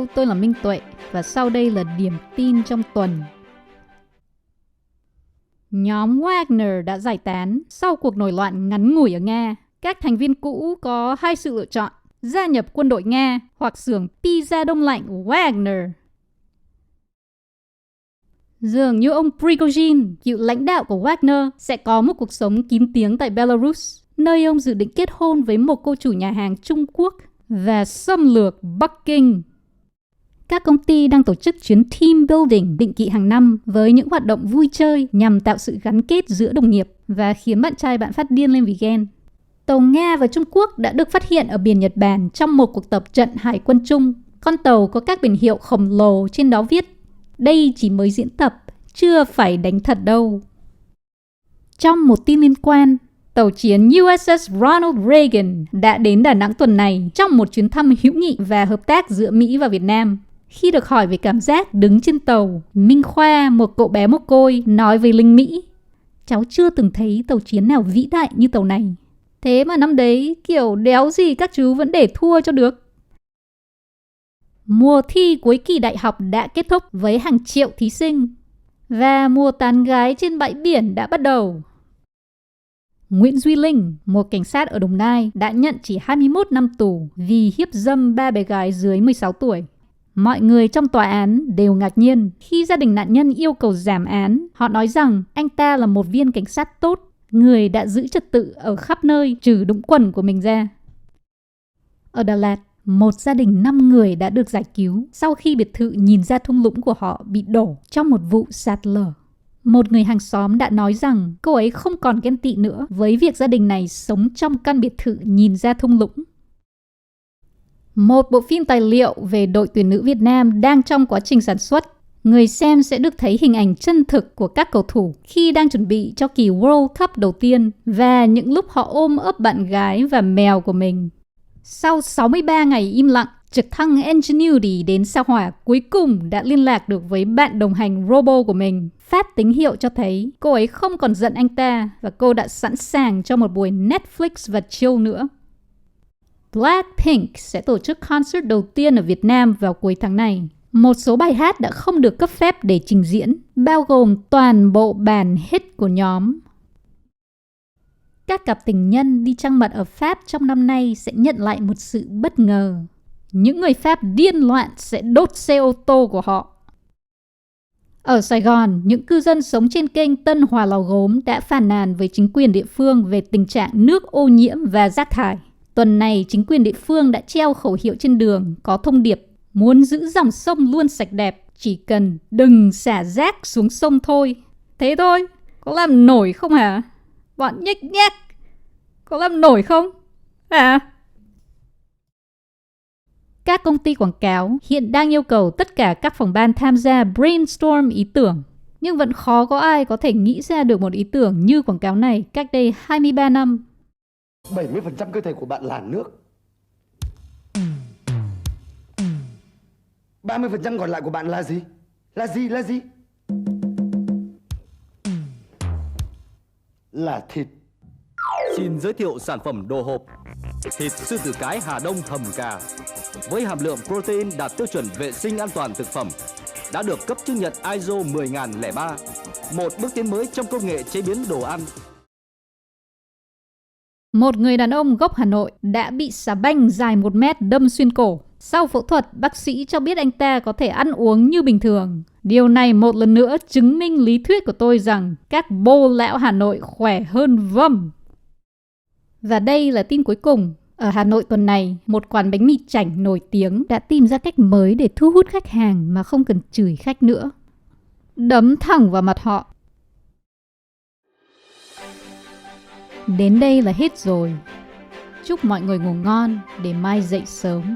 Hello, tôi là Minh Tuệ và sau đây là điểm tin trong tuần. Nhóm Wagner đã giải tán sau cuộc nổi loạn ngắn ngủi ở Nga. Các thành viên cũ có hai sự lựa chọn: gia nhập quân đội Nga hoặc xưởng pizza đông lạnh Wagner. Dường như ông Prigozhin, cựu lãnh đạo của Wagner, sẽ có một cuộc sống kín tiếng tại Belarus, nơi ông dự định kết hôn với một cô chủ nhà hàng Trung Quốc và xâm lược Bắc Kinh. Các công ty đang tổ chức chuyến team building định kỳ hàng năm với những hoạt động vui chơi nhằm tạo sự gắn kết giữa đồng nghiệp và khiến bạn trai bạn phát điên lên vì ghen. Tàu Nga và Trung Quốc đã được phát hiện ở biển Nhật Bản trong một cuộc tập trận hải quân chung. Con tàu có các biển hiệu khổng lồ trên đó viết: "Đây chỉ mới diễn tập, chưa phải đánh thật đâu." Trong một tin liên quan, tàu chiến USS Ronald Reagan đã đến Đà Nẵng tuần này trong một chuyến thăm hữu nghị và hợp tác giữa Mỹ và Việt Nam. Khi được hỏi về cảm giác đứng trên tàu, Minh Khoa, một cậu bé mồ côi, nói với lính Mỹ: "Cháu chưa từng thấy tàu chiến nào vĩ đại như tàu này. Thế mà năm đấy kiểu đéo gì các chú vẫn để thua cho được." Mùa thi cuối kỳ đại học đã kết thúc với hàng triệu thí sinh và mùa tán gái trên bãi biển đã bắt đầu. Nguyễn Duy Linh, một cảnh sát ở Đồng Nai, đã nhận chỉ 21 năm tù vì hiếp dâm 3 bé gái dưới 16 tuổi. Mọi người trong tòa án đều ngạc nhiên khi gia đình nạn nhân yêu cầu giảm án. Họ nói rằng anh ta là một viên cảnh sát tốt, người đã giữ trật tự ở khắp nơi trừ đúng quần của mình ra. Ở Đà Lạt, một gia đình 5 người đã được giải cứu sau khi biệt thự nhìn ra thung lũng của họ bị đổ trong một vụ sạt lở. Một người hàng xóm đã nói rằng cô ấy không còn ghen tị nữa với việc gia đình này sống trong căn biệt thự nhìn ra thung lũng. Một bộ phim tài liệu về đội tuyển nữ Việt Nam đang trong quá trình sản xuất. Người xem sẽ được thấy hình ảnh chân thực của các cầu thủ khi đang chuẩn bị cho kỳ World Cup đầu tiên và những lúc họ ôm ấp bạn gái và mèo của mình. Sau 63 ngày im lặng, trực thăng Ingenuity đến sao Hỏa cuối cùng đã liên lạc được với bạn đồng hành Robo của mình, phát tín hiệu cho thấy cô ấy không còn giận anh ta và cô đã sẵn sàng cho một buổi Netflix và chill nữa. Blackpink sẽ tổ chức concert đầu tiên ở Việt Nam vào cuối tháng này. Một số bài hát đã không được cấp phép để trình diễn, bao gồm toàn bộ bản hit của nhóm. Các cặp tình nhân đi trăng mật ở Pháp trong năm nay sẽ nhận lại một sự bất ngờ. Những người Pháp điên loạn sẽ đốt xe ô tô của họ. Ở Sài Gòn, những cư dân sống trên kênh Tân Hòa Lò Gốm đã phàn nàn với chính quyền địa phương về tình trạng nước ô nhiễm và rác thải. Tuần này, chính quyền địa phương đã treo khẩu hiệu trên đường có thông điệp: muốn giữ dòng sông luôn sạch đẹp, chỉ cần đừng xả rác xuống sông thôi. Thế thôi, có làm nổi không hả? Bọn nhếch nhác, có làm nổi không? Các công ty quảng cáo hiện đang yêu cầu tất cả các phòng ban tham gia brainstorm ý tưởng. Nhưng vẫn khó có ai có thể nghĩ ra được một ý tưởng như quảng cáo này cách đây 23 năm. 70% cơ thể của bạn là nước. 30% còn lại của bạn là gì? Là gì? Là thịt. Xin giới thiệu sản phẩm đồ hộp thịt sư tử cái Hà Đông hầm cà với hàm lượng protein đạt tiêu chuẩn vệ sinh an toàn thực phẩm, đã được cấp chứng nhận ISO 10003, một bước tiến mới trong công nghệ chế biến đồ ăn. Một người đàn ông gốc Hà Nội đã bị xà banh dài 1 mét đâm xuyên cổ. Sau phẫu thuật, bác sĩ cho biết anh ta có thể ăn uống như bình thường. Điều này một lần nữa chứng minh lý thuyết của tôi rằng các bô lão Hà Nội khỏe hơn vâm. Và đây là tin cuối cùng. Ở Hà Nội tuần này, một quán bánh mì chảnh nổi tiếng đã tìm ra cách mới để thu hút khách hàng mà không cần chửi khách nữa: đấm thẳng vào mặt họ. Đến đây là hết rồi. Chúc mọi người ngủ ngon để mai dậy sớm.